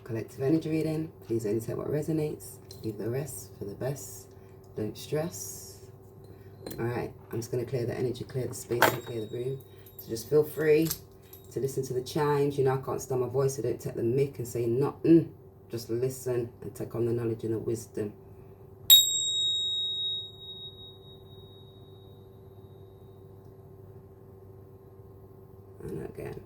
Collective energy reading. Please only take what resonates. Leave the rest for the best. Don't stress. Alright, I'm just going to clear the energy, clear the space, and clear the room. So just feel free to listen to the chimes. You know, I can't stand my voice, so don't take the mic and say nothing. Just listen and take on the knowledge and the wisdom. And again.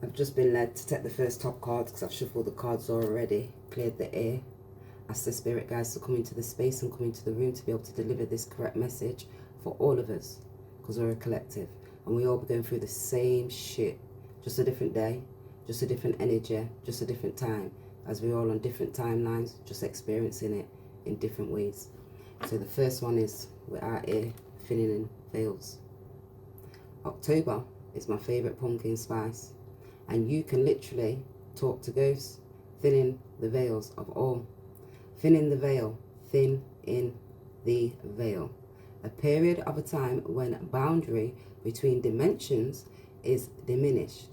I've just been led to take the first top cards because I've shuffled the cards already, cleared the air. Ask the spirit guides to come into the space and come into the room to be able to deliver this correct message for all of us, because we're a collective and we all be going through the same shit, just a different day, just a different energy, just a different time, as we're all on different timelines, just experiencing it in different ways. So the first one is we're out here thinning in veils. October is my favorite pumpkin spice, and you can literally talk to ghosts, thinning the veils of all. Thin in the veil, thin in the veil. A period of a time when boundary between dimensions is diminished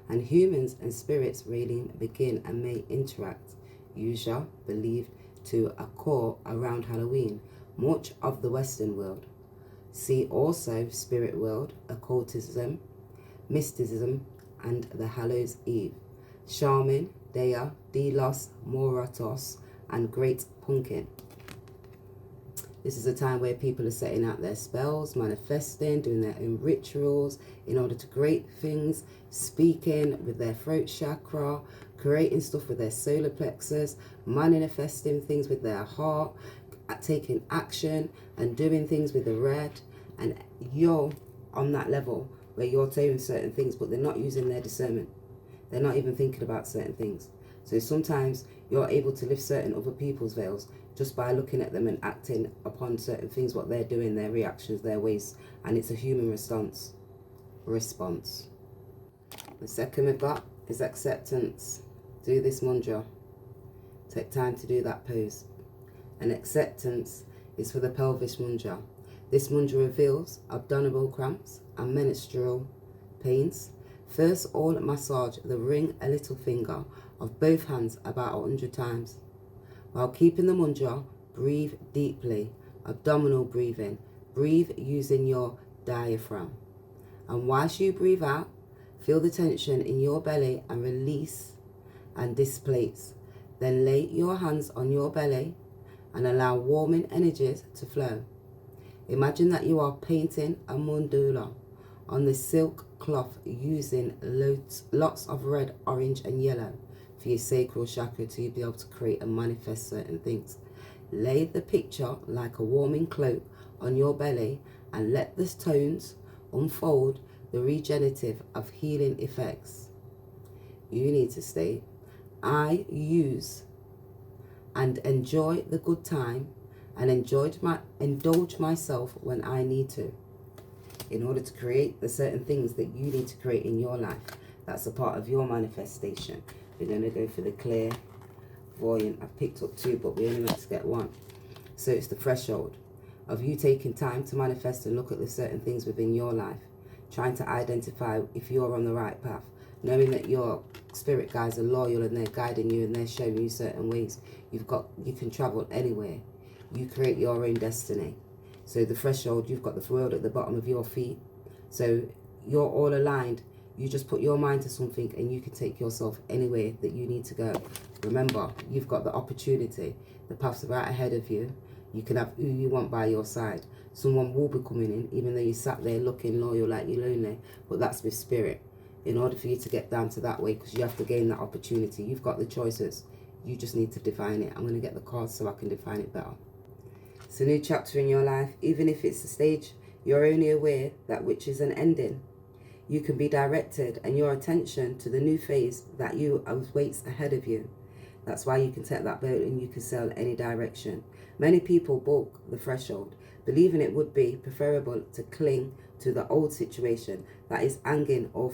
and humans and spirits really begin and may interact. Usually believed to occur around Halloween, much of the Western world. See also spirit world, occultism, mysticism, and the Hallows Eve. Shaman, Dea, de los Muertos, and Great Pumpkin. This is a time where people are setting out their spells, manifesting, doing their own rituals in order to create things, speaking with their throat chakra, creating stuff with their solar plexus, manifesting things with their heart, taking action and doing things with the red. And you're on that level where you're doing certain things, but they're not using their discernment. They're not even thinking about certain things. So sometimes you're able to lift certain other people's veils just by looking at them and acting upon certain things, what they're doing, their reactions, their ways. And it's a human response. The second we've got is acceptance. Do this mantra. Take time to do that pose. And acceptance is for the pelvis mantra. This mantra reveals abdominal cramps and menstrual pains. First, all massage the ring a little finger of both hands about 100 times. While keeping the mantra, breathe deeply, abdominal breathing. Breathe using your diaphragm. And whilst you breathe out, feel the tension in your belly and release and displace. Then lay your hands on your belly and allow warming energies to flow. Imagine that you are painting a mandala on the silk cloth using lots of red, orange and yellow for your sacral chakra to be able to create and manifest certain things. Lay the picture like a warming cloak on your belly and let the tones unfold the regenerative of healing effects. You need to state, I use and enjoy the good time and indulge myself when I need to, in order to create the certain things that you need to create in your life. That's a part of your manifestation. We're going to go for the clairvoyant. I've picked up two, but we only meant to get one. So it's the threshold of you taking time to manifest and look at the certain things within your life, trying to identify if you're on the right path, knowing that your spirit guides are loyal and they're guiding you and they're showing you certain ways. You can travel anywhere. You create your own destiny. So the threshold, you've got the world at the bottom of your feet. So you're all aligned. You just put your mind to something and you can take yourself anywhere that you need to go. Remember, you've got the opportunity. The path's right ahead of you. You can have who you want by your side. Someone will be coming in, even though you sat there looking loyal like you're lonely. But that's with spirit. In order for you to get down to that way, because you have to gain that opportunity. You've got the choices. You just need to define it. I'm going to get the cards so I can define it better. It's a new chapter in your life. Even if it's a stage, you're only aware that which is an ending. You can be directed and your attention to the new phase that waits ahead of you. That's why you can take that boat and you can sail any direction. Many people balk the threshold, believing it would be preferable to cling to the old situation that is hanging or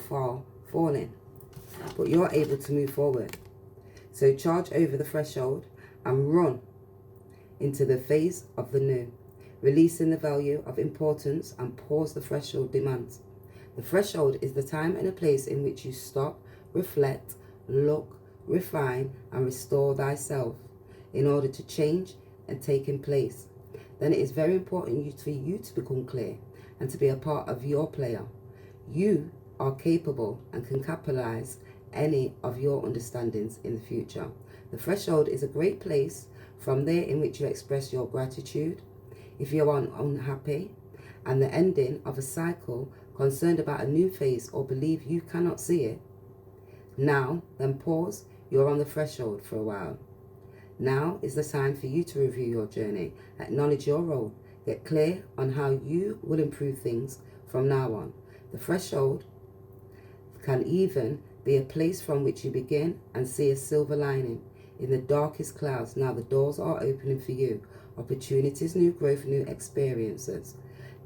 falling. But you're able to move forward. So charge over the threshold and run into the phase of the new, releasing the value of importance and pause the threshold demands. The threshold is the time and a place in which you stop, reflect, look, refine, and restore thyself in order to change and take in place. Then it is very important for you to become clear and to be a part of your player. You are capable and can capitalize any of your understandings in the future. The threshold is a great place from there in which you express your gratitude. If you are unhappy and the ending of a cycle, concerned about a new phase, or believe you cannot see it, now then pause. You're on the threshold for a while. Now is the time for you to review your journey, acknowledge your role, get clear on how you will improve things from now on. The threshold can even be a place from which you begin and see a silver lining in the darkest clouds. Now the doors are opening for you. Opportunities, new growth, new experiences.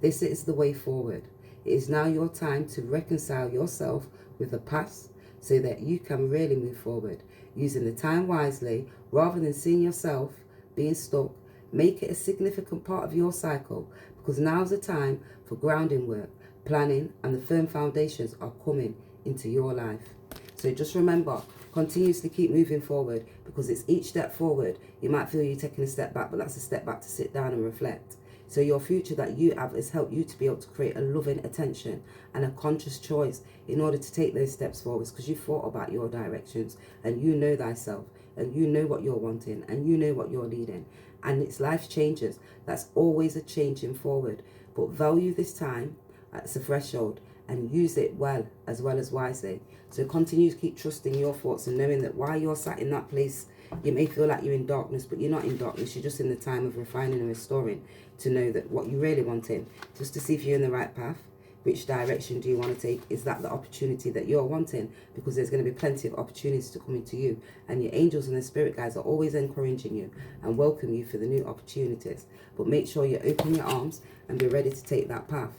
This is the way forward. It is now your time to reconcile yourself with the past so that you can really move forward. Using the time wisely, rather than seeing yourself being stuck, make it a significant part of your cycle, because now's the time for grounding work, planning, and the firm foundations are coming into your life. So just remember, continuously keep moving forward, because it's each step forward. You might feel you're taking a step back, but that's a step back to sit down and reflect. So your future that you have has helped you to be able to create a loving attention and a conscious choice in order to take those steps forwards, because you've thought about your directions and you know thyself and you know what you're wanting and you know what you're leading. And it's life changes. That's always a changing forward. But value this time as a threshold and use it well as wisely. So continue to keep trusting your thoughts and knowing that while you're sat in that place, you may feel like you're in darkness, but you're not in darkness. You're just in the time of refining and restoring to know that what you really want in, just to see if you're in the right path. Which direction do you want to take? Is that the opportunity that you're wanting? Because there's going to be plenty of opportunities to come into you. And your angels and the spirit guides are always encouraging you and welcome you for the new opportunities. But make sure you open your arms and be ready to take that path.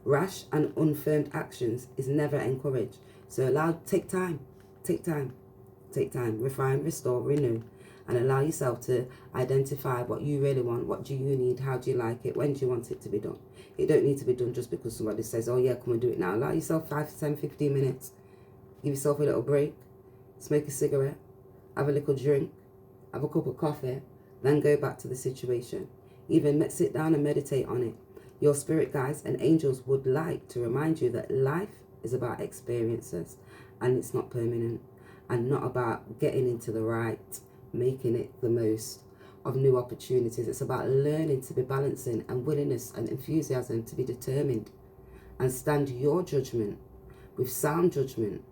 Rash and unfirmed actions is never encouraged. So take time, refine, restore, renew, and allow yourself to identify what you really want. What do you need? How do you like it? When do you want it to be done? It don't need to be done just because somebody says, oh yeah, come and do it now. Allow yourself 5 to 10, 15 minutes. Give yourself a little break. Smoke a cigarette. Have a little drink. Have a cup of coffee. Then go back to the situation. Even sit down and meditate on it. Your spirit guides and angels would like to remind you that life is about experiences and it's not permanent, and not about getting into the right, making it the most of new opportunities. It's about learning to be balancing and willingness and enthusiasm to be determined and stand your judgment with sound judgment.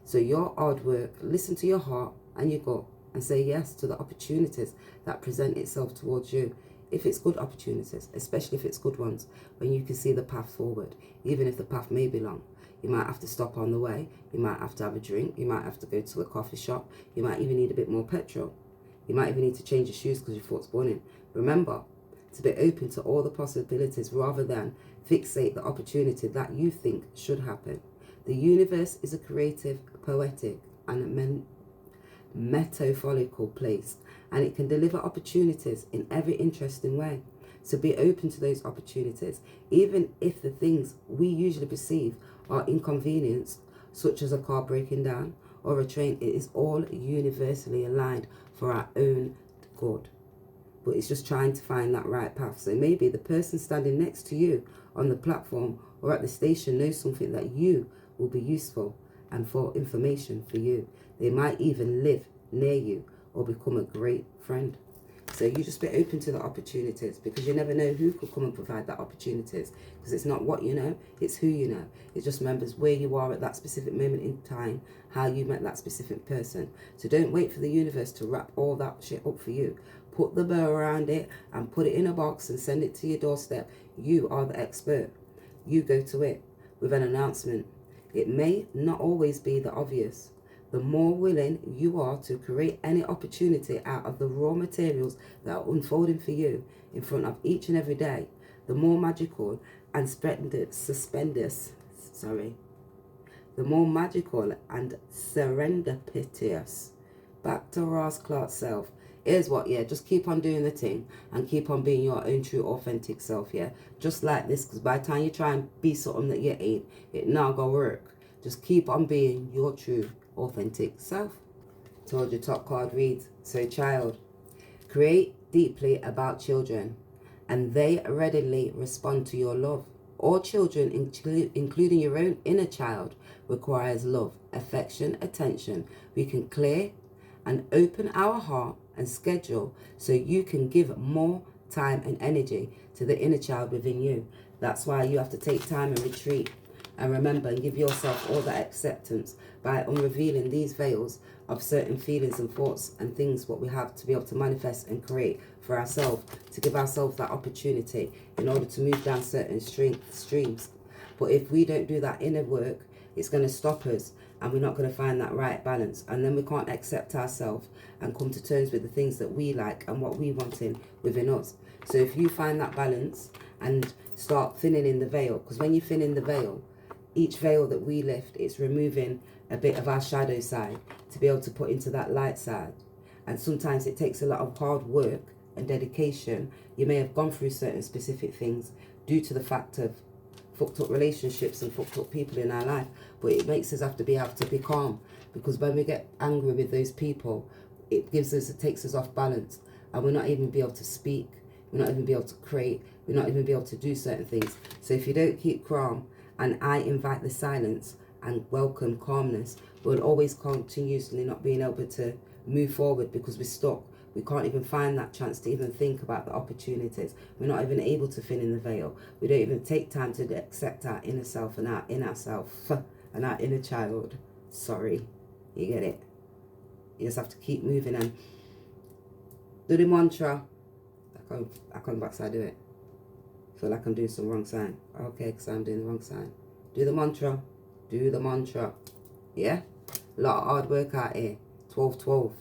So your hard work, listen to your heart and your gut and say yes to the opportunities that present itself towards you. If it's good opportunities, especially if it's good ones, when you can see the path forward, even if the path may be long. You might have to stop on the way. You might have to have a drink. You might have to go to a coffee shop. You might even need a bit more petrol. You might even need to change your shoes because your foot's burning. Remember to be open to all the possibilities rather than fixate the opportunity that you think should happen. The universe is a creative, poetic, and metaphorical place, and it can deliver opportunities in every interesting way. So be open to those opportunities, even if the things we usually perceive are inconvenience, such as a car breaking down or a train. It is all universally aligned for our own good. But it's just trying to find that right path. So maybe the person standing next to you on the platform or at the station knows something that you will be useful and for information for you. They might even live near you or become a great friend. So you just be open to the opportunities, because you never know who could come and provide that opportunities, because it's not what you know, it's who you know. It just remembers where you are at that specific moment in time, how you met that specific person. So don't wait for the universe to wrap all that shit up for you. Put the bow around it and put it in a box and send it to your doorstep. You are the expert. You go to it with an announcement. It may not always be the obvious. The more willing you are to create any opportunity out of the raw materials that are unfolding for you in front of each and every day, the more magical and serendipitous Back to Ross Clark self. Here's what, yeah, just keep on doing the thing and keep on being your own true authentic self, yeah. Just like this, because by the time you try and be something that you ain't, it not gonna work. Just keep on being your true authentic self. Told you top card reads. So child, create deeply about children and they readily respond to your love. All children, including your own inner child, requires love, affection, attention. We can clear and open our heart and schedule so you can give more time and energy to the inner child within you. That's why you have to take time and retreat and remember and give yourself all that acceptance by unrevealing these veils of certain feelings and thoughts and things what we have to be able to manifest and create for ourselves, to give ourselves that opportunity in order to move down certain streams. But if we don't do that inner work, it's going to stop us and we're not going to find that right balance, and then we can't accept ourselves and come to terms with the things that we like and what we want in within us. So if you find that balance and start thinning in the veil, because when you thin in the veil, each veil that we lift, it's removing a bit of our shadow side to be able to put into that light side. And sometimes it takes a lot of hard work and dedication. You may have gone through certain specific things due to the fact of fucked up relationships and fucked up people in our life, but it makes us have to be able to be calm, because when we get angry with those people, it takes us off balance, and we're not even be able to speak, we're not even be able to create, we're not even be able to do certain things. So if you don't keep calm, and I invite the silence and welcome calmness, we'll always continuously not being able to move forward because we're stuck. We can't even find that chance to even think about the opportunities. We're not even able to thin in the veil. We don't even take time to accept our inner self and our inner self and our inner child. Sorry, you get it? You just have to keep moving and do the mantra. I come back so I do it. Feel like I'm doing some wrong sign. Okay, because I'm doing the wrong sign. Do the mantra. Do the mantra. Yeah? A lot of hard work out here. 12-12.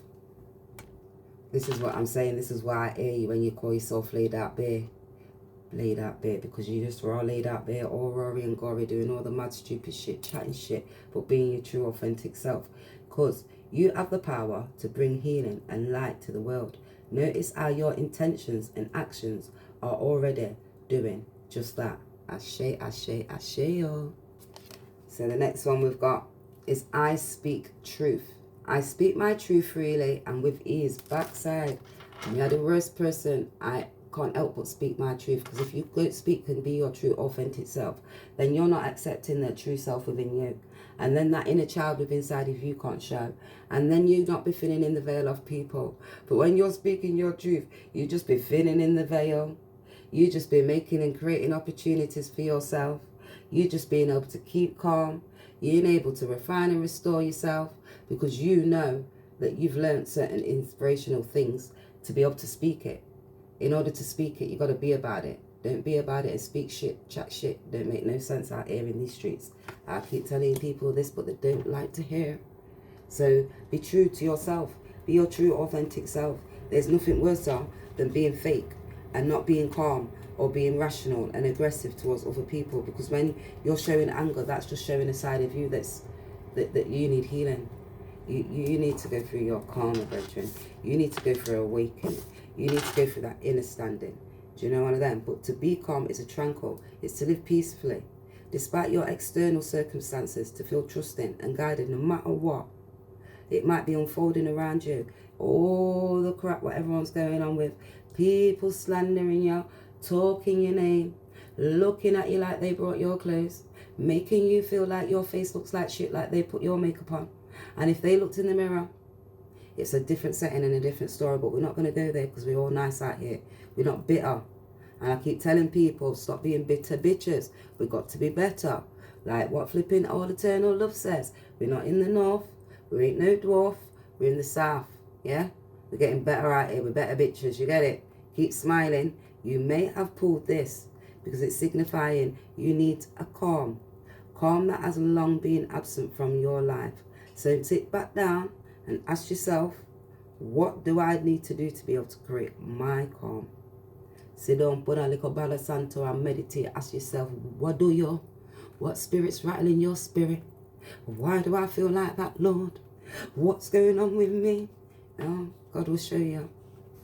This is what I'm saying. This is why I hear you when you call yourself laid out bear. Laid out bear, because you just raw laid out bear, all rory and gory, doing all the mad stupid shit, chatting shit, but being your true authentic self. Because you have the power to bring healing and light to the world. Notice how your intentions and actions are already doing just that. Ashe, ashe, ashe, yo. So the next one we've got is I speak truth. I speak my truth freely and with ease. Backside. When you're the worst person, I can't help but speak my truth, because if you don't speak and be your true authentic self, then you're not accepting the true self within you, and then that inner child within inside of you can't show, and then you not be thinning in the veil of people. But when you're speaking your truth, you just be thinning in the veil. You just be making and creating opportunities for yourself. You just being able to keep calm. You're able to refine and restore yourself, because you know that you've learned certain inspirational things to be able to speak it. In order to speak it, you got to be about it. Don't be about it and speak shit, chat shit. Don't make no sense out here in these streets. I keep telling people this, but they don't like to hear. So be true to yourself. Be your true authentic self. There's nothing worse than being fake and not being calm or being rational and aggressive towards other people. Because when you're showing anger, that's just showing a side of you that you need healing. You need to go through your karma, brethren. You need to go through awakening. You need to go through that inner standing. Do you know one of them? But to be calm is a tranquil. It's to live peacefully. Despite your external circumstances, to feel trusting and guided no matter what. It might be unfolding around you. All the crap what everyone's going on with. People slandering you, talking your name, looking at you like they brought your clothes, making you feel like your face looks like shit, like they put your makeup on. And if they looked in the mirror, it's a different setting and a different story, but we're not going to go there because we're all nice out here. We're not bitter. And I keep telling people, stop being bitter bitches. We've got to be better. Like what flipping All Eternal Love says. We're not in the north. We ain't no dwarf. We're in the south. Yeah? We're getting better out here. We're better bitches. You get it? Keep smiling. You may have pulled this because it's signifying you need a calm. Calm that has long been absent from your life. So sit back down and ask yourself, what do I need to do to be able to create my calm? Sit down, put a little Bala Santo and meditate. Ask yourself, what do you? What spirit's rattling your spirit? Why do I feel like that, Lord? What's going on with me? Oh, God will show you.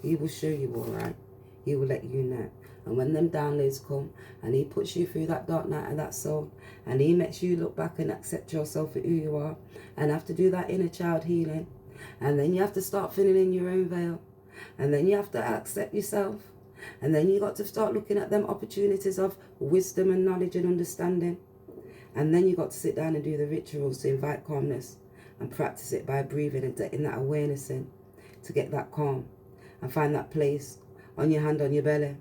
He will show you, all right. He will let you know. And when them downloads come and he puts you through that dark night of that soul and he makes you look back and accept yourself for who you are and have to do that inner child healing, and then you have to start filling in your own veil, and then you have to accept yourself, and then you got to start looking at them opportunities of wisdom and knowledge and understanding, and then you got to sit down and do the rituals to invite calmness and practice it by breathing and getting that awareness in to get that calm and find that place on your hand on your belly,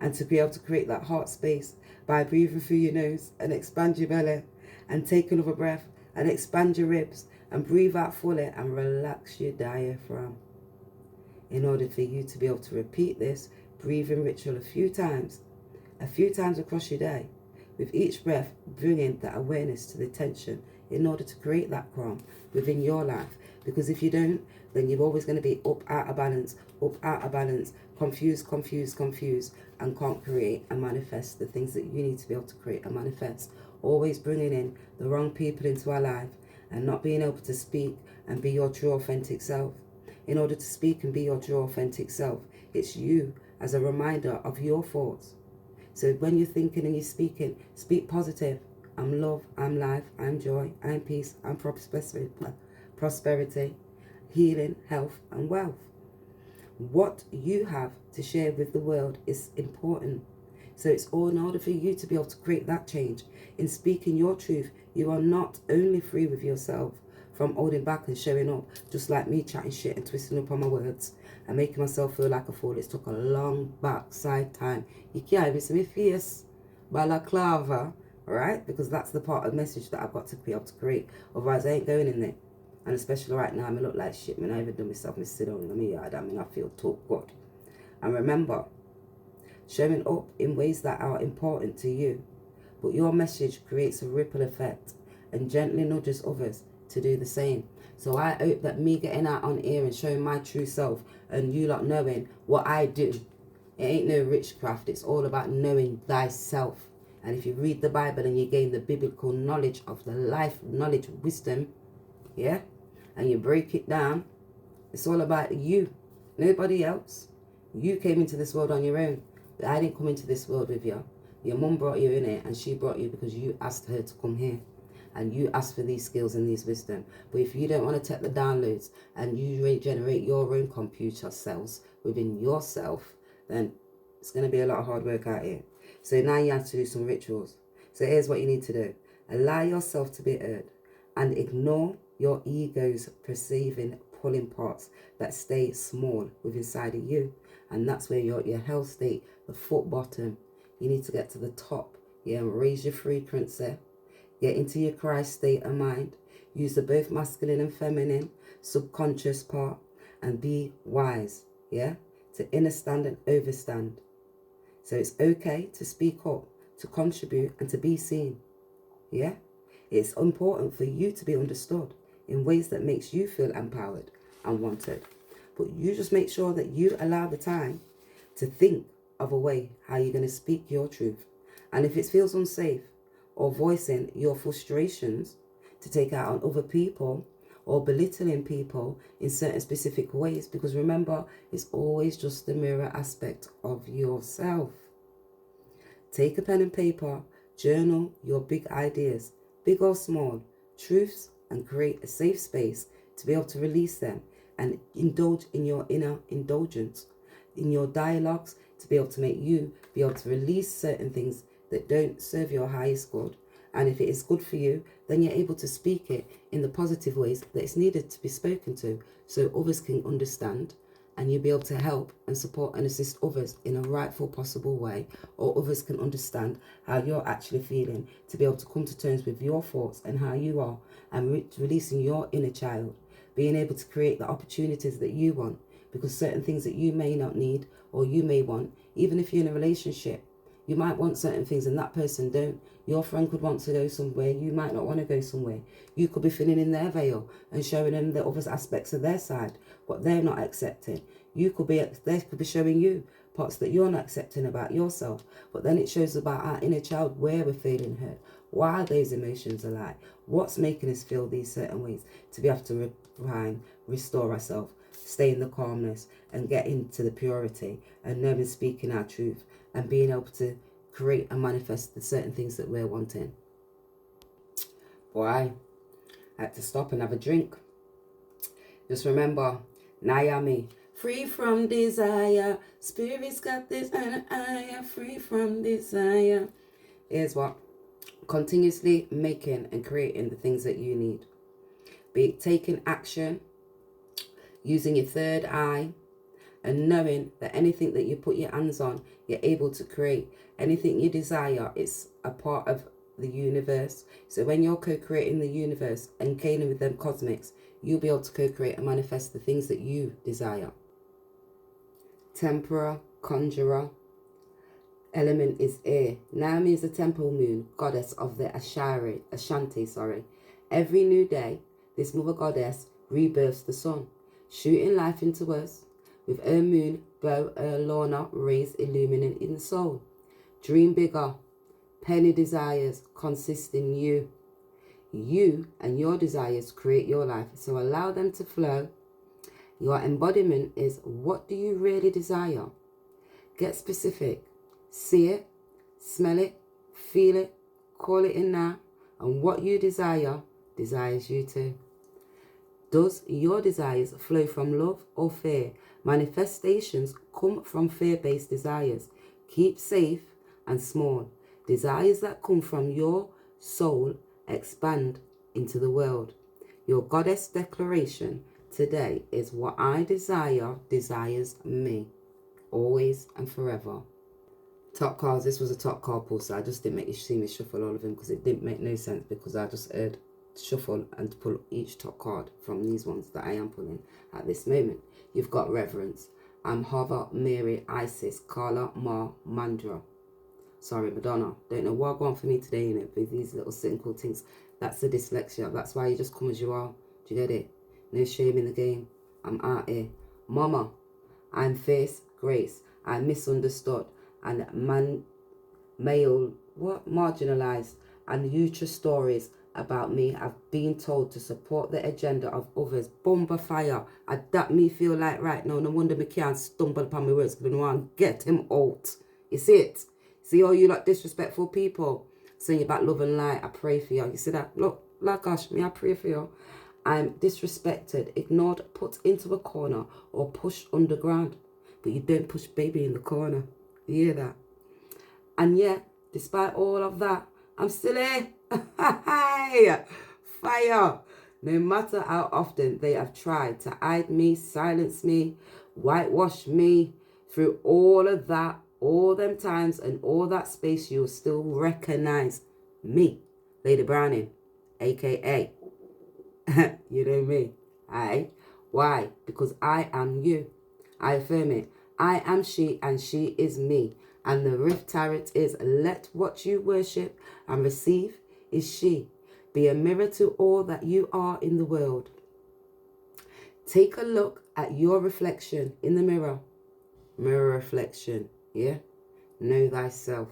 and to be able to create that heart space by breathing through your nose and expand your belly and take another breath and expand your ribs and breathe out fully and relax your diaphragm. In order for you to be able to repeat this breathing ritual a few times across your day, with each breath bringing that awareness to the tension in order to create that calm within your life. Because if you don't, then you're always going to be up, out of balance, confused, and can't create and manifest the things that you need to be able to create and manifest. Always bringing in the wrong people into our life and not being able to speak and be your true authentic self. In order to speak and be your true authentic self, it's you as a reminder of your thoughts. So when you're thinking and you're speaking, speak positive. I'm love, I'm life, I'm joy, I'm peace, I'm prosperity, healing, health, and wealth. What you have to share with the world is important. So it's all in order for you to be able to create that change. In speaking your truth, you are not only free with yourself from holding back and showing up, just like me chatting shit and twisting up on my words and making myself feel like a fool. It took a long backside time. You can't even see my face, balaclava, right? Because that's the part of the message that I've got to be able to create. Otherwise, I ain't going in there. And especially right now, I look like shit, man. I even do myself, I sit on the yard. I mean, I feel too good. And remember, showing up in ways that are important to you, but your message creates a ripple effect and gently nudges others to do the same. So I hope that me getting out on air and showing my true self and you lot knowing what I do, it ain't no witchcraft. It's all about knowing thyself. And if you read the Bible and you gain the biblical knowledge of the life, knowledge, wisdom, yeah, and you break it down, it's all about you, nobody else. You came into this world on your own. But I didn't come into this world with you. Your mum brought you in it, and she brought you because you asked her to come here. And you asked for these skills and these wisdom. But if you don't want to take the downloads and you regenerate your own computer cells within yourself, then it's going to be a lot of hard work out here. So now you have to do some rituals. So here's what you need to do. Allow yourself to be heard and ignore your ego's perceiving pulling parts that stay small within inside of you. And that's where your health state, the foot bottom, you need to get to the top. Yeah, raise your frequency. Get into your Christ state of mind. Use the both masculine and feminine subconscious part and be wise. Yeah, to understand and overstand. So it's okay to speak up, to contribute and to be seen. Yeah, it's important for you to be understood in ways that makes you feel empowered and wanted. But you just make sure that you allow the time to think of a way how you're going to speak your truth. And if it feels unsafe or voicing your frustrations to take out on other people or belittling people in certain specific ways, because remember, it's always just the mirror aspect of yourself. Take a pen and paper, journal your big ideas, big or small, truths, and create a safe space to be able to release them and indulge in your inner indulgence, in your dialogues, to be able to make you be able to release certain things that don't serve your highest good. And if it is good for you, then you're able to speak it in the positive ways that it's needed to be spoken to, so others can understand and you'll be able to help and support and assist others in a rightful possible way, or others can understand how you're actually feeling, to be able to come to terms with your thoughts and how you are, and releasing your inner child, being able to create the opportunities that you want, because certain things that you may not need or you may want, even if you're in a relationship, you might want certain things and that person don't. Your friend could want to go somewhere, you might not want to go somewhere. You could be filling in their veil and showing them the other aspects of their side, what they're not accepting. They could be showing you parts that you're not accepting about yourself. But then it shows about our inner child, where we're feeling hurt, why those emotions are like, what's making us feel these certain ways, to be able to restore ourselves stay in the calmness and get into the purity and knowing, speaking our truth and being able to create and manifest the certain things that we're wanting. Boy, I had to stop and have a drink. Just remember, Naomi, free from desire, spirit's got this and I am free from desire. Here's what, continuously making and creating the things that you need. Be taking action, using your third eye, and knowing that anything that you put your hands on, you're able to create. Anything you desire, it's a part of the universe. So when you're co-creating the universe and caning with them cosmics, you'll be able to co-create and manifest the things that you desire. Tempera, conjurer. Element is air. Naomi is the temple moon, goddess of the Ashanti. Every new day, this mother goddess rebirths the sun, shooting life into us. With her moon, bow her Lorna rays illuminating the soul. Dream bigger. Penny desires consist in you. You and your desires create your life, so allow them to flow. Your embodiment is, what do you really desire? Get specific. See it, smell it, feel it, call it in now, and what you desire desires you too. Does your desires flow from love or fear? Manifestations come from fear-based desires. Keep safe and small. Desires that come from your soul expand into the world. Your goddess declaration today is, what I desire desires me, always and forever. Top cards. This was a top card pull, so I just didn't make you see me shuffle all of them because it didn't make no sense, because I just heard shuffle and pull each top card from these ones that I am pulling at this moment. You've got Reverence. I'm Hava, Mary, Isis, Carla, Ma, Mandra. Sorry, Madonna. Don't know what going for me today, in it, with these little simple things. That's the dyslexia. That's why you just come as you are. Do you get it? No shame in the game. I'm out here. Mama, I'm Face, Grace. I'm misunderstood and marginalized, and future stories about me have been told to support the agenda of others. Bomber fire. That me feel like right now. No wonder me can't stumble upon my words, because I want to get him out. You see it? See all you like disrespectful people saying about love and light. I pray for you. You see that? Look, like gosh, me I pray for you. I'm disrespected, ignored, put into a corner, or pushed underground. But you don't push baby in the corner. You hear that? And yet, despite all of that, I'm still here. Fire. No matter how often they have tried to hide me, silence me, whitewash me, through all of that, all them times and all that space, you'll still recognize me, Lady Browning, aka, you know me. Aye. Why? Because I am you. I affirm it. I am she and she is me. And the Rift Tarot is, let what you worship and receive is she. Be a mirror to all that you are in the world. Take a look at your reflection in the mirror. Mirror reflection, yeah? Know thyself.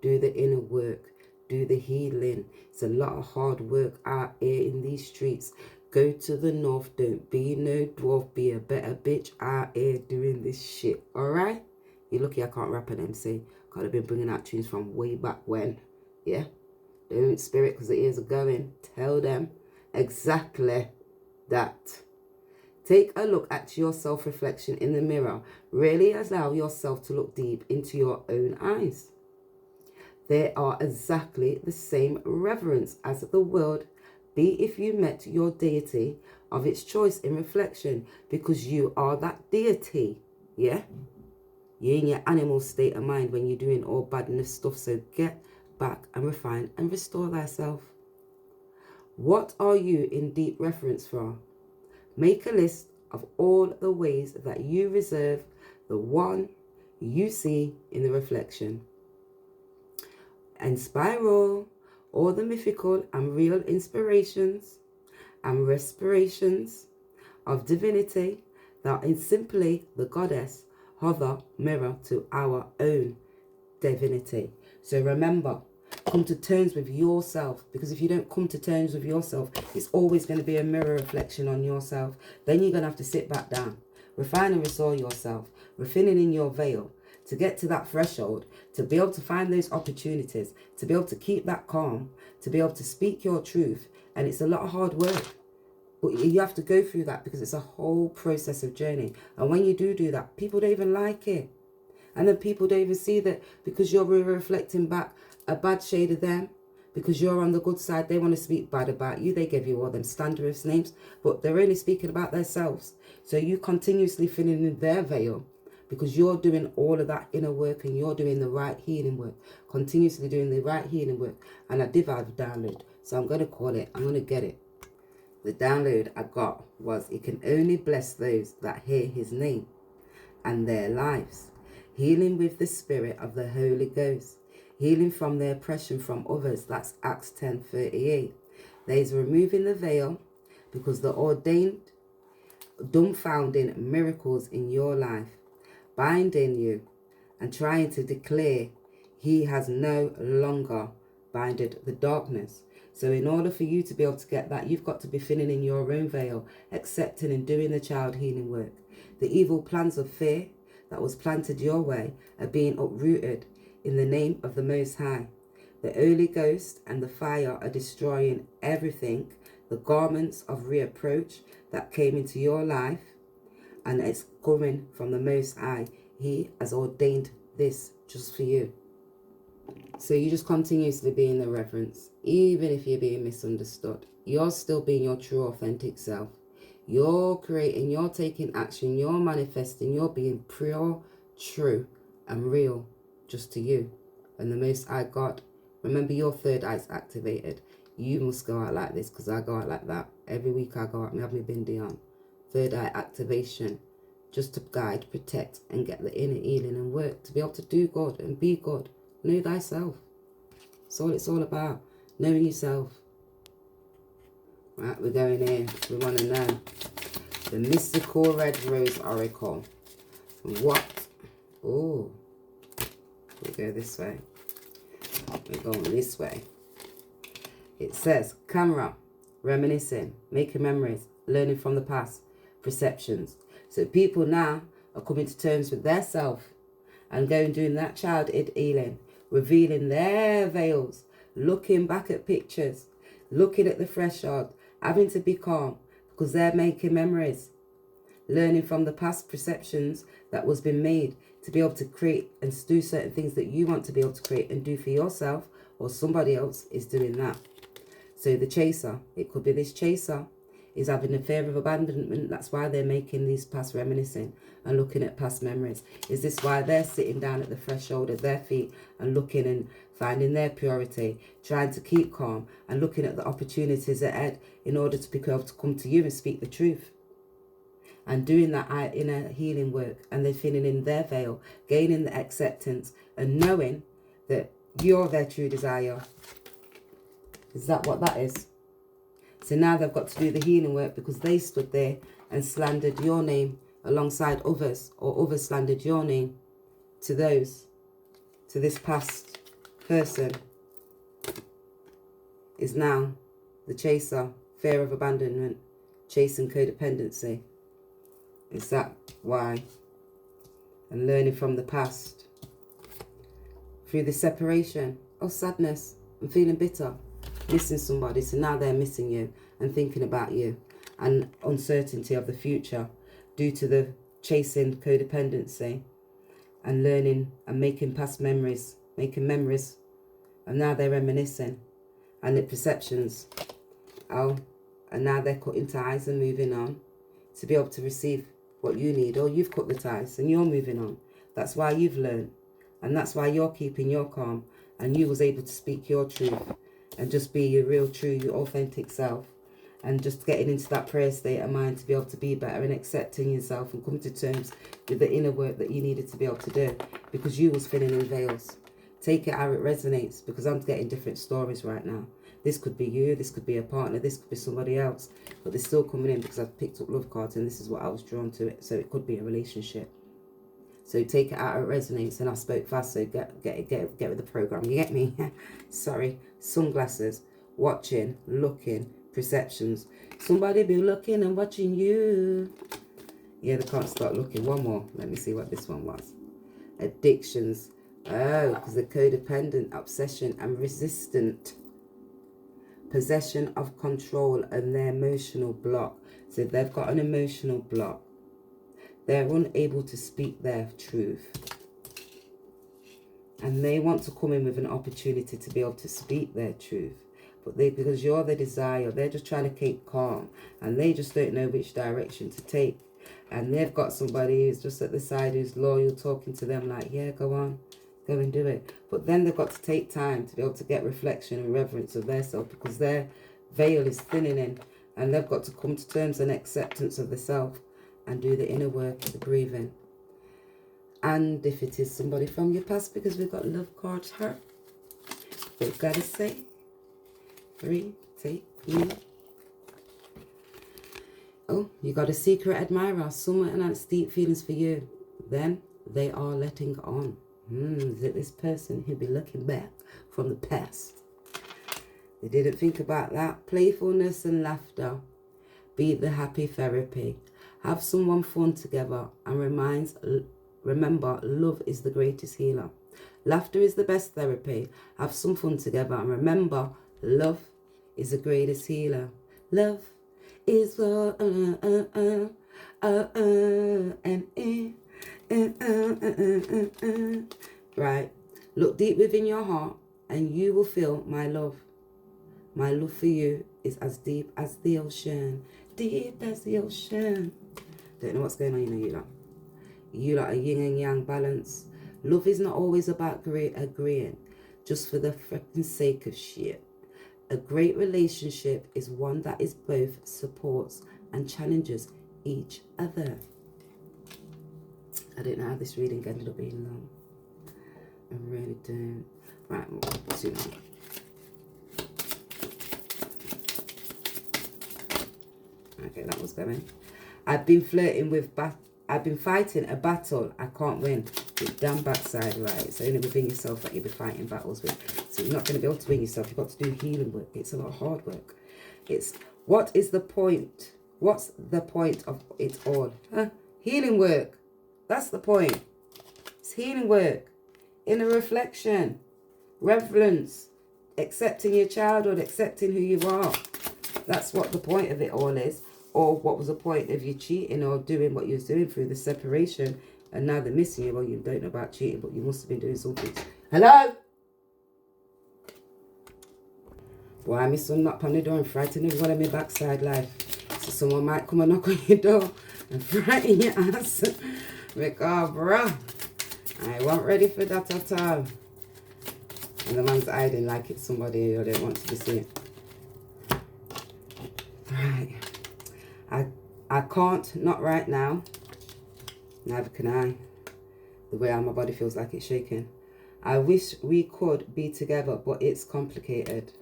Do the inner work. Do the healing. It's a lot of hard work out here in these streets. Go to the north. Don't be no dwarf. Be a better bitch out here doing this shit. Alright? You're lucky I can't rap an MC. God, I've been bringing out tunes from way back when. Yeah? Don't spirit, because the ears are going. Tell them exactly that. Take a look at your self-reflection in the mirror. Really allow yourself to look deep into your own eyes. They are exactly the same reverence as the world be if you met your deity of its choice in reflection, because you are that deity. Yeah? You're in your animal state of mind when you're doing all badness stuff, so get back and refine and restore thyself. What are you in deep reference for? Make a list of all the ways that you reserve the one you see in the reflection. And spiral all the mythical and real inspirations and respirations of divinity that is simply the goddess, hover mirror to our own divinity. So remember, Come to terms with yourself, because if you don't come to terms with yourself, it's always going to be a mirror reflection on yourself. Then you're going to have to sit back down, refine and restore yourself, refining in your veil to get to that threshold, to be able to find those opportunities, to be able to keep that calm, to be able to speak your truth. And it's a lot of hard work. But you have to go through that because it's a whole process of journey. And when you do that, people don't even like it. And then people don't even see that because you're reflecting back a bad shade of them. Because you're on the good side, they want to speak bad about you. They give you all them slanderous names. But they're only speaking about themselves. So you continuously filling in their veil. Because you're doing all of that inner work and you're doing the right healing work. Continuously doing the right healing work. And I did have a download. So I'm going to call it. I'm going to get it. The download I got was, it can only bless those that hear his name and their lives. Healing with the spirit of the Holy Ghost. Healing from the oppression from others. That's Acts 10:38. There's removing the veil because the ordained, dumbfounding miracles in your life. Binding you and trying to declare he has no longer binded the darkness. So in order for you to be able to get that, you've got to be filling in your own veil, accepting and doing the child healing work. The evil plans of fear that was planted your way are being uprooted in the name of the Most High. The Holy Ghost and the fire are destroying everything, the garments of reapproach that came into your life, and it's coming from the Most High. He has ordained this just for you. So you just continuously be in the reverence, even if you're being misunderstood. You're still being your true, authentic self. You're creating, you're taking action, you're manifesting, you're being pure, true, and real just to you. And the Most High God, remember your third eye's activated. You must go out like this, because I go out like that. Every week I go out and have my bindi on. Third eye activation, just to guide, protect, and get the inner healing and work to be able to do good and be good. Know thyself. That's all it's all about. Knowing yourself. Right, we're going here. We want to know the mystical red rose oracle. What? Oh, we go this way. We're going this way. It says camera, reminiscing, making memories, learning from the past, perceptions. So people now are coming to terms with their self and going doing that childhood healing, revealing their veils, looking back at pictures, looking at the threshold, having to be calm because they're making memories, learning from the past perceptions that was been made to be able to create and do certain things that you want to be able to create and do for yourself, or somebody else is doing that. So the chaser, it could be this chaser is having a fear of abandonment. That's why they're making these past reminiscing and looking at past memories. Is this why they're sitting down at the threshold of their feet and looking and finding their purity, trying to keep calm and looking at the opportunities ahead in order to be able to come to you and speak the truth? And doing that inner healing work, and they're feeling in their veil, gaining the acceptance and knowing that you're their true desire. Is that what that is? So now they've got to do the healing work because they stood there and slandered your name alongside others, or others slandered your name to those, to this past person is now the chaser, fear of abandonment, chasing codependency. Is that why? And learning from the past. Through the separation, sadness, and feeling bitter, missing somebody, so now they're missing you and thinking about you, and uncertainty of the future due to the chasing codependency and learning and making past memories, making memories, and now they're reminiscing, and the perceptions, and now they're cutting ties and moving on to be able to receive what you need, or you've cut the ties and you're moving on. That's why you've learned, and that's why you're keeping your calm, and you was able to speak your truth and just be your real, true, your authentic self, and just getting into that prayer state of mind to be able to be better and accepting yourself and coming to terms with the inner work that you needed to be able to do, because you was filling in veils. Take it how it resonates, because I'm getting different stories right now. This could be you, this could be a partner, this could be somebody else, but they're still coming in because I've picked up love cards and this is what I was drawn to, it. So it could be a relationship. So take it out of resonance. And I spoke fast, so get with the program. You get me? Sorry. Sunglasses. Watching, looking, perceptions. Somebody be looking and watching you. Yeah, they can't start looking. One more. Let me see what this one was. Addictions. Oh, because they're codependent, obsession, and resistant. Possession of control and their emotional block. So they've got an emotional block. They're unable to speak their truth. And they want to come in with an opportunity to be able to speak their truth. But because you're the desire, they're just trying to keep calm. And they just don't know which direction to take. And they've got somebody who's just at the side who's loyal, talking to them like, yeah, go on, go and do it. But then they've got to take time to be able to get reflection and reverence of their self, because their veil is thinning in. And they've got to come to terms and acceptance of the self and do the inner work, the breathing. And if it is somebody from your past, because we've got love cards here, we've got to say, 3, take 3. Oh, you got a secret admirer, someone has deep feelings for you. Then they are letting on. Is it this person who'll be looking back from the past? They didn't think about that. Playfulness and laughter. Beat the happy therapy. Have someone fun together and remember, love is the greatest healer. Laughter is the best therapy. Have some fun together and remember, love is the greatest healer. Love is for right. Look deep within your heart and you will feel my love. My love for you is as deep as the ocean. Deep as the ocean. Don't know what's going on, you lot. You lot are yin and yang balance. Love is not always about agreeing just for the freaking sake of shit. A great relationship is one that is both supports and challenges each other. I don't know how this reading ended up being long. I really don't. Right, too long. Okay, that was going. I've been fighting a battle I can't win. Your damn backside, right? It's only within yourself that you'll be fighting battles with. So you're not going to be able to win yourself. You've got to do healing work. It's a lot of hard work. It's, what is the point? What's the point of it all? Huh? Healing work. That's the point. It's healing work. Inner reflection. Reverence. Accepting your childhood. Accepting who you are. That's what the point of it all is. Or what was the point of you cheating or doing what you was doing through the separation, and now they're missing you. Well, you don't know about cheating, but you must have been doing something. Hello? Why my son knocked on the door and frightened everyone in my backside life. So someone might come and knock on your door and frighten your ass. Because, bruh, I wasn't ready for that at all. And the man's hiding like it's somebody who don't want to be seen. Right. I can't, not right now. Neither can I. The way my body feels like it's shaking. I wish we could be together, but it's complicated.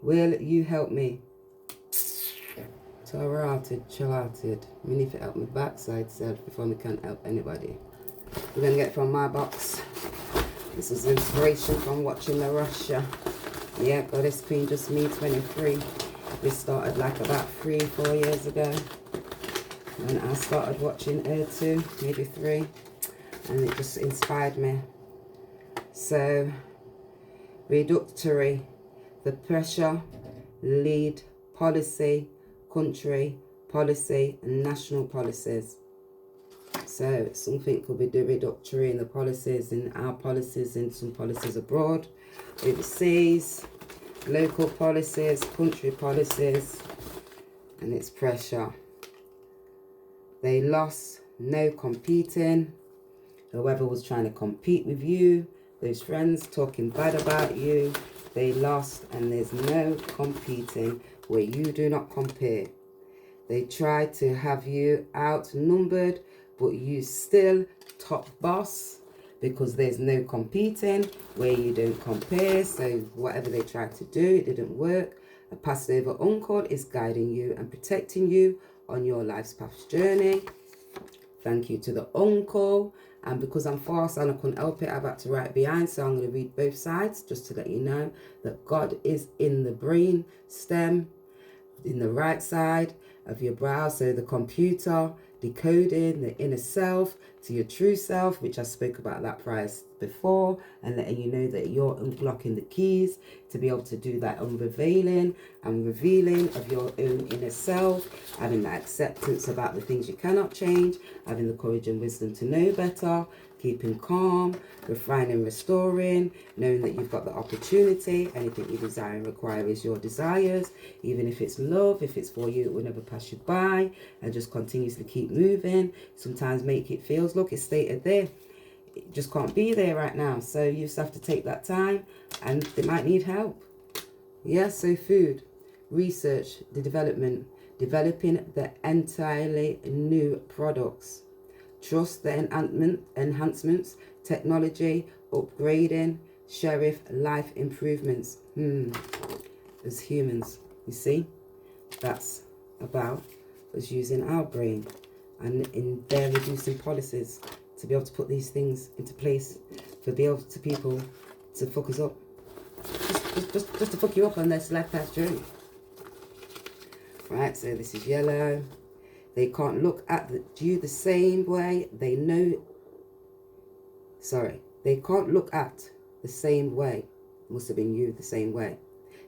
Will you help me? Chill-hearted. I mean, if it help me backside self before we can't help anybody. We're going to get from my box. This is inspiration from watching the Russia. Yeah, Goddess Queen Just Me 23. This started like about 3-4 years ago. And I started watching her too, maybe 3. And it just inspired me. So, reductory. The pressure, lead, policy, country, policy, and national policies. So, something could be the reductory in the policies, in our policies, in some policies abroad, overseas, local policies, country policies, and it's pressure. They lost, no competing. Whoever was trying to compete with you, those friends talking bad about you, they lost, and there's no competing where you do not compare. They tried to have you outnumbered, but you still top boss because there's no competing where you don't compare. So whatever they tried to do, it didn't work. A passed over uncle is guiding you and protecting you on your life's path journey. Thank you to the uncle. And because I'm fast and I couldn't help it, I've had to write behind. So I'm going to read both sides just to let you know that God is in the brain stem, in the right side of your brow. So the computer, decoding the inner self to your true self, which I spoke about that price before, and letting you know that you're unlocking the keys to be able to do that unveiling and revealing of your own inner self, having that acceptance about the things you cannot change, having the courage and wisdom to know better, keeping calm, refining, restoring, knowing that you've got the opportunity. Anything you desire and require is your desires. Even if it's love, if it's for you, it will never pass you by. And just continuously keep moving. Sometimes make it feels, look, it's stated there. It just can't be there right now. So you just have to take that time, and they might need help. Yes, so food, research, the developing the entirely new products. Trust the enhancements, technology, upgrading, sheriff, life improvements. As humans, you see, that's about us using our brain and in their reducing policies to be able to put these things into place, for be able to people to fuck us up. Just to fuck you up on this life path journey. Right, so this is yellow. They can't look at you the same way. They know. Sorry, they can't look at the same way. Must have been you the same way.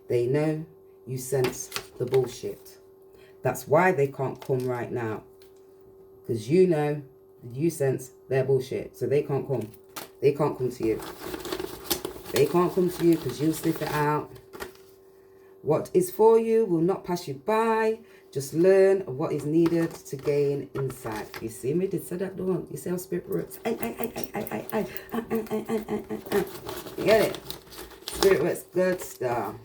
They know you sense the bullshit. That's why they can't come right now. Because you know, you sense their bullshit. So they can't come. They can't come to you. They can't come to you because you'll sniff it out. What is for you will not pass you by. Just learn what is needed to gain insight. You see me? Did say that one. You see how spirit works? You get it? Spirit works good stuff.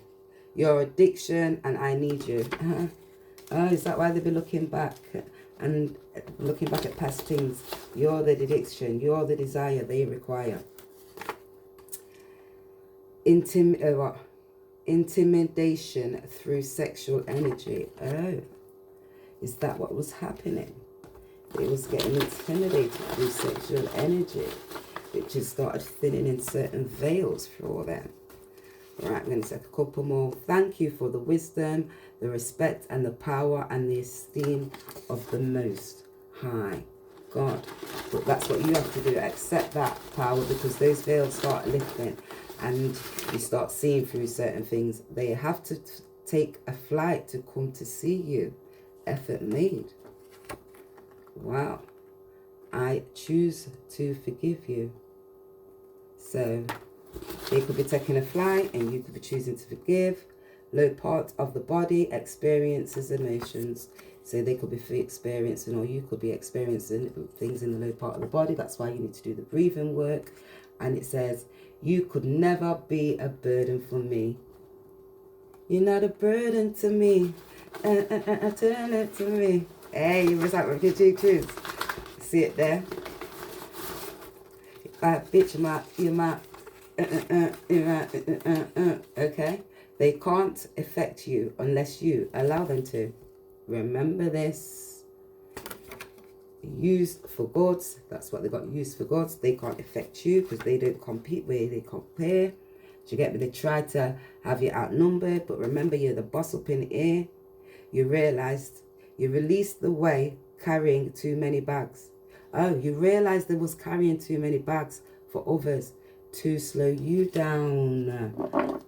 Your addiction and I need you. Oh, is that why they've been looking back and looking back at past things? You're the addiction. You're the desire they require. Intimidation through sexual energy. Oh, is that what was happening? It was getting intimidated through sexual energy, which has started thinning in certain veils for them. Right, I'm going to take a couple more. Thank you for the wisdom, the respect and the power and the esteem of the Most High God. But that's what you have to do. Accept that power, because those veils start lifting and you start seeing through certain things. They have to take a flight to come to see you. Effort made. Wow. I choose to forgive you. So they could be taking a flight and you could be choosing to forgive. Low part of the body experiences emotions. So they could be experiencing, or you could be experiencing things in the low part of the body. That's why you need to do the breathing work. And it says, you could never be a burden for me. You're not a burden to me. Turn it to me. Hey, you recite with your G-Cruise. See it there? Bitch, okay? They can't affect you unless you allow them to. Remember this. Used for gods. That's what they got used for gods. They can't affect you because they don't compete where they compare. Do you get me? They try to have you outnumbered, but remember, you're the boss up in here. You realized you released the way carrying too many bags. Oh, you realized there was carrying too many bags for others to slow you down.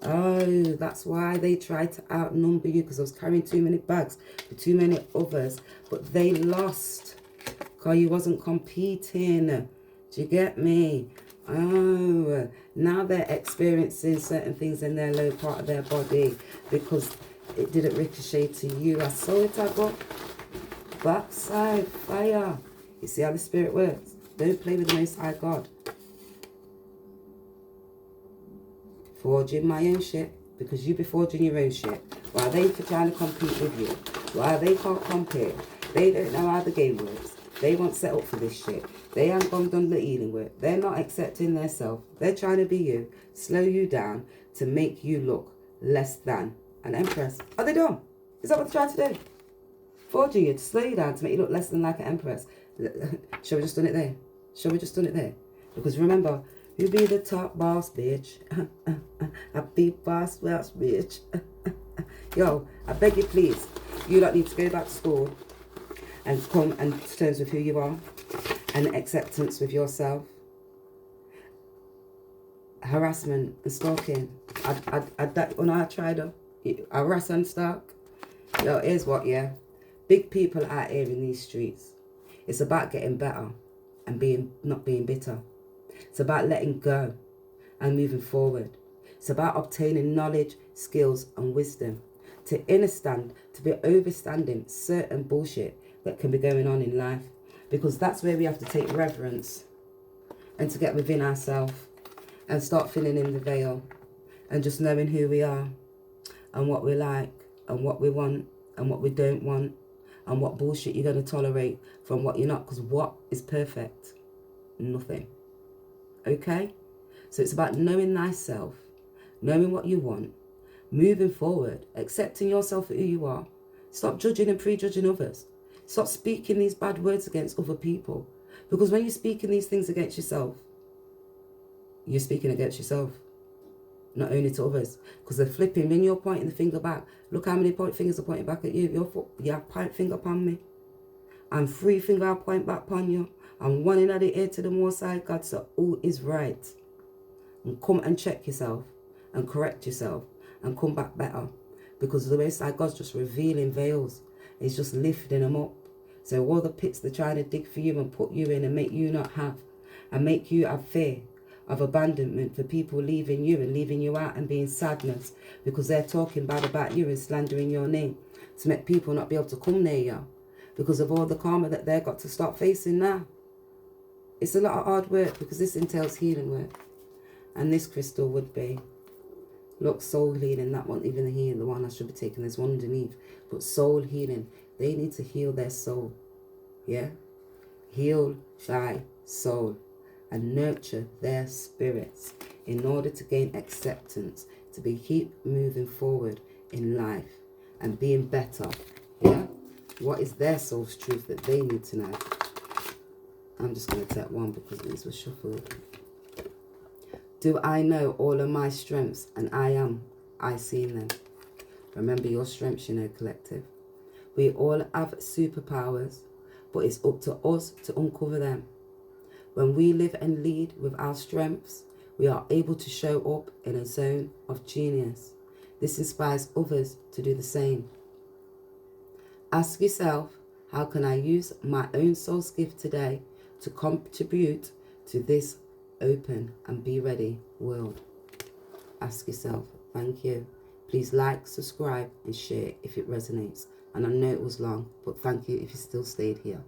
Oh, that's why they tried to outnumber you, because I was carrying too many bags for too many others, but they lost because you wasn't competing. Do you get me? Oh, now they're experiencing certain things in their low part of their body because it didn't ricochet to you. I saw it, I got backside fire. You see how the spirit works? Don't play with the Most High God. Forging my own shit, because you be forging your own shit. While they trying to compete with you. While they can't compare. They don't know how the game works. They won't set up for this shit. They haven't gone done the healing work. They're not accepting their self. They're trying to be you. Slow you down to make you look less than an empress. Are they dumb? Is that what they're trying to do? Forging you to slow you down to make you look less than like an empress. Shall we just done it there? Shall we just done it there? Because remember, you be the top boss, bitch. I be boss, bitch. Yo, I beg you, please. You lot need to go back to school and come and to terms with who you are and acceptance with yourself. Harassment and stalking. When I tried to harass and stalk. Yo, here's what, yeah. Big people out here in these streets. It's about getting better and not being bitter. It's about letting go and moving forward. It's about obtaining knowledge, skills and wisdom to understand, to be overstanding certain bullshit that can be going on in life. Because that's where we have to take reverence and to get within ourselves and start filling in the veil and just knowing who we are and what we like and what we want and what we don't want and what bullshit you're going to tolerate from what you're not. Because what is perfect? Nothing. Okay? So it's about knowing thyself, knowing what you want, moving forward, accepting yourself for who you are. Stop judging and prejudging others. Stop speaking these bad words against other people. Because when you're speaking these things against yourself, you're speaking against yourself, not only to others. Because they're flipping, when you're pointing the finger back, look how many fingers are pointing back at you. Your point finger upon me. And 3 finger I point back upon you. And 1 in the ear to the more side, God, so all is right. And come and check yourself and correct yourself and come back better. Because the way side God's just revealing veils. He's just lifting them up. So all the pits they're trying to dig for you and put you in and make you not have. And make you have fear of abandonment for people leaving you and leaving you out and being sadness. Because they're talking bad about you and slandering your name. To make people not be able to come near you. Because of all the karma that they've got to start facing now. It's a lot of hard work because this entails healing work. And this crystal would be, look, soul healing, that one, even the healing, the one I should be taking, there's one underneath. But soul healing, they need to heal their soul. Yeah? Heal thy soul and nurture their spirits in order to gain acceptance, to keep moving forward in life and being better. Yeah? What is their soul's truth that they need to know? I'm just going to take one because these were shuffled. Do I know all of my strengths and I seen them? Remember your strengths, you know, collective. We all have superpowers, but it's up to us to uncover them. When we live and lead with our strengths, we are able to show up in a zone of genius. This inspires others to do the same. Ask yourself, how can I use my own soul's gift today to contribute to this open and be ready world? Ask yourself. Thank you. Please like, subscribe and share if it resonates. And I know it was long, but thank you if you still stayed here.